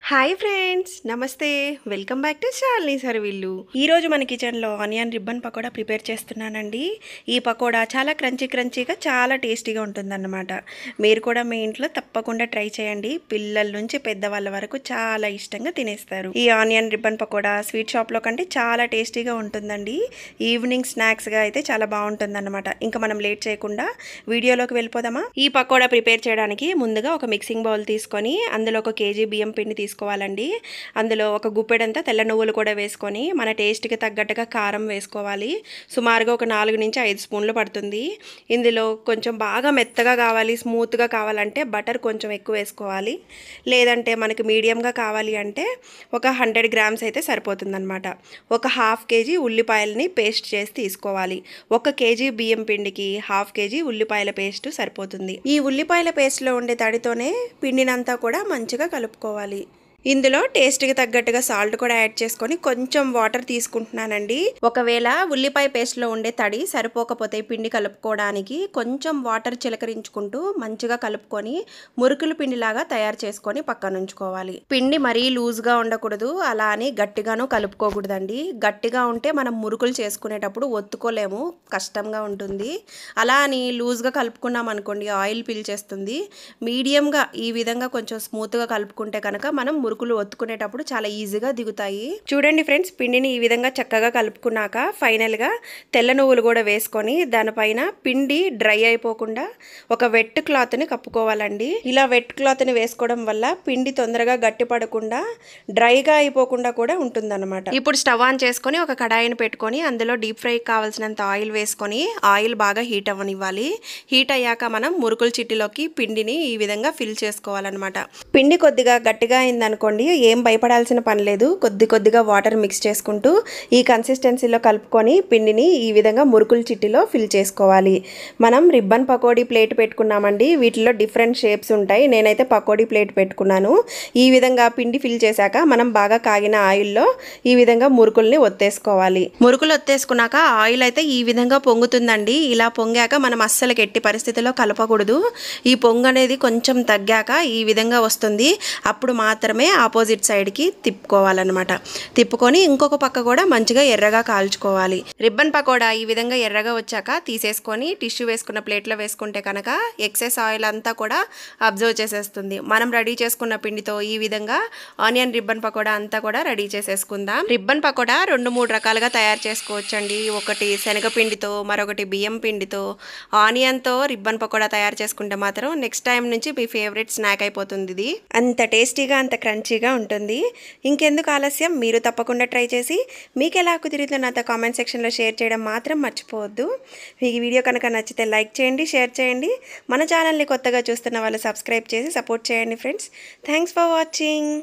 Hi friends, నమస్తే. Welcome back to Shalini సర్విల్లు. ఈరోజు మన కిచెన్లో ఆనియన్ రిబ్బన్ పకోడా ప్రిపేర్ చేస్తున్నానండి. ఈ పకోడా చాలా క్రంచీగా చాలా టేస్టీగా ఉంటుందన్నమాట. మీరు కూడా మీ ఇంట్లో తప్పకుండా ట్రై చేయండి. పిల్లల నుంచి పెద్దవాళ్ళ వరకు చాలా ఇష్టంగా తినేస్తారు. ఈ ఆనియన్ రిబ్బన్ పకోడా స్వీట్ షాప్లో కంటే చాలా టేస్టీగా ఉంటుందండి. ఈవినింగ్ స్నాక్స్గా అయితే చాలా బాగుంటుందన్నమాట. ఇంకా మనం లేట్ చేయకుండా వీడియోలోకి వెళ్ళిపోదామా? ఈ పకోడా ప్రిపేర్ చేయడానికి ముందుగా ఒక మిక్సింగ్ బౌల్ తీసుకొని అందులో 1 కేజీ బియ్యం పిండి తీసుకోవాలండి. అందులో ఒక గుప్పెడంతా తెల్ల నువ్వులు కూడా వేసుకొని మన టేస్ట్కి తగ్గట్టుగా కారం వేసుకోవాలి. సుమారుగా ఒక 4 నుంచి 5 స్పూన్లు పడుతుంది. ఇందులో కొంచెం బాగా మెత్తగా కావాలి, స్మూత్గా కావాలంటే బటర్ కొంచెం ఎక్కువ వేసుకోవాలి. లేదంటే మనకి మీడియంగా కావాలి అంటే ఒక 100 గ్రామ్స్ అయితే సరిపోతుందన్నమాట. ఒక 1/2 కేజీ ఉల్లిపాయలని పేస్ట్ చేసి తీసుకోవాలి. 1 కేజీ బియ్యం పిండికి 1/2 కేజీ ఉల్లిపాయల పేస్ట్ సరిపోతుంది. ఈ ఉల్లిపాయల పేస్ట్లో ఉండే తడితోనే పిండినంతా కూడా మంచిగా కలుపుకోవాలి. ఇందులో టేస్ట్కి తగ్గట్టుగా సాల్ట్ కూడా యాడ్ చేసుకొని కొంచెం వాటర్ తీసుకుంటున్నానండి. ఒకవేళ ఉల్లిపాయ పేస్ట్లో ఉండే తడి సరిపోకపోతే పిండి కలుపుకోవడానికి కొంచెం వాటర్ చిలకరించుకుంటూ మంచిగా కలుపుకొని మురుకులు పిండిలాగా తయారు చేసుకొని పక్కన ఉంచుకోవాలి. పిండి మరీ లూజ్గా ఉండకూడదు, అలా అని గట్టిగాను కలుపుకోకూడదండి. గట్టిగా ఉంటే మనం మురుకులు చేసుకునేటప్పుడు ఒత్తుకోలేము, కష్టంగా ఉంటుంది. అలా అని లూజ్గా కలుపుకున్నాం అనుకోండి ఆయిల్ పీల్చేస్తుంది. మీడియంగా ఈ విధంగా కొంచెం స్మూత్గా కలుపుకుంటే కనుక మనం మురుకులు ఒత్తుకునేటప్పుడు చాలా ఈజీగా దిగుతాయి. చూడండి ఫ్రెండ్స్, పిండిని ఈ విధంగా చక్కగా కలుపుకున్నాక ఫైనల్గా తెల్ల నువ్వులు కూడా వేసుకొని దానిపైన పిండి డ్రై అయిపోకుండా ఒక వెట్ క్లాత్ని కప్పుకోవాలండి. ఇలా వెట్ క్లాత్ని వేసుకోవడం వల్ల పిండి తొందరగా గట్టి పడకుండా డ్రైగా అయిపోకుండా కూడా ఉంటుందన్నమాట. ఇప్పుడు స్టవ్ ఆన్ చేసుకొని ఒక కడాయిని పెట్టుకొని అందులో డీప్ ఫ్రై కావాల్సినంత ఆయిల్ వేసుకొని ఆయిల్ బాగా హీట్ అవ్వనివ్వాలి. హీట్ అయ్యాక మనం మురుకుల చిట్టిలోకి పిండిని ఈ విధంగా ఫిల్ చేసుకోవాలన్నమాట. పిండి కొద్దిగా గట్టిగా అయిందనుకోండి ఏం భయపడాల్సిన పని లేదు. కొద్దిగా వాటర్ మిక్స్ చేసుకుంటూ ఈ కన్సిస్టెన్సీలో కలుపుకొని పిండిని ఈ విధంగా మురుకుల చిట్టిలో ఫిల్ చేసుకోవాలి. మనం రిబ్బన్ పకోడీ ప్లేట్ పెట్టుకున్నామండి. వీటిలో డిఫరెంట్ షేప్స్ ఉంటాయి. నేనైతే పకోడీ ప్లేట్ పెట్టుకున్నాను. ఈ విధంగా పిండి ఫిల్ చేశాక మనం బాగా కాగిన ఆయిల్లో ఈ విధంగా మురుకుల్ని ఒత్తేసుకోవాలి. మురుకులు ఒత్తేసుకున్నాక ఆయిల్ అయితే ఈ విధంగా పొంగుతుందండి. ఇలా పొంగాక మనం అస్సలు గట్టి పరిస్థితిలో కలపకూడదు. ఈ పొంగు అనేది కొంచెం తగ్గాక ఈ విధంగా వస్తుంది. అప్పుడు మాత్రమే ఆపోజిట్ సైడ్కి తిప్పుకోవాలన్నమాట. తిప్పుకొని ఇంకొక పక్క కూడా మంచిగా ఎర్రగా కాల్చుకోవాలి. రిబ్బన్ పకోడా ఈ విధంగా ఎర్రగా వచ్చాక తీసేసుకొని టిష్యూ వేసుకున్న ప్లేట్లో వేసుకుంటే కనుక ఎక్సెస్ ఆయిల్ అంతా కూడా అబ్జర్వ్ చేసేస్తుంది. మనం రెడీ చేసుకున్న పిండితో ఈ విధంగా ఆనియన్ రిబ్బన్ పకోడా అంతా కూడా రెడీ చేసేసుకుందాం. రిబ్బన్ పకోడా 2-3 రకాలుగా తయారు చేసుకోవచ్చండి. ఒకటి శనగపిండితో, మరొకటి బియ్యం పిండితో. ఆనియన్తో రిబ్బన్ పకోడా తయారు చేసుకుంటే మాత్రం నెక్స్ట్ టైం నుంచి మీ ఫేవరెట్ స్నాక్ అయిపోతుంది. ఇది అంత టేస్టీగా అంత క్రంచీగా ఉంటుంది. ఇంకెందుకు ఆలస్యం, మీరు తప్పకుండా ట్రై చేసి మీకు ఎలా కుదిరిందో నాతో కామెంట్ సెక్షన్లో షేర్ చేయడం మాత్రం మర్చిపోవద్దు. మీకు ఈ వీడియో కనుక నచ్చితే లైక్ చేయండి, షేర్ చేయండి. మన ఛానల్ని కొత్తగా చూస్తున్న వాళ్ళు సబ్స్క్రైబ్ చేసి సపోర్ట్ చేయండి ఫ్రెండ్స్. Thanks for watching.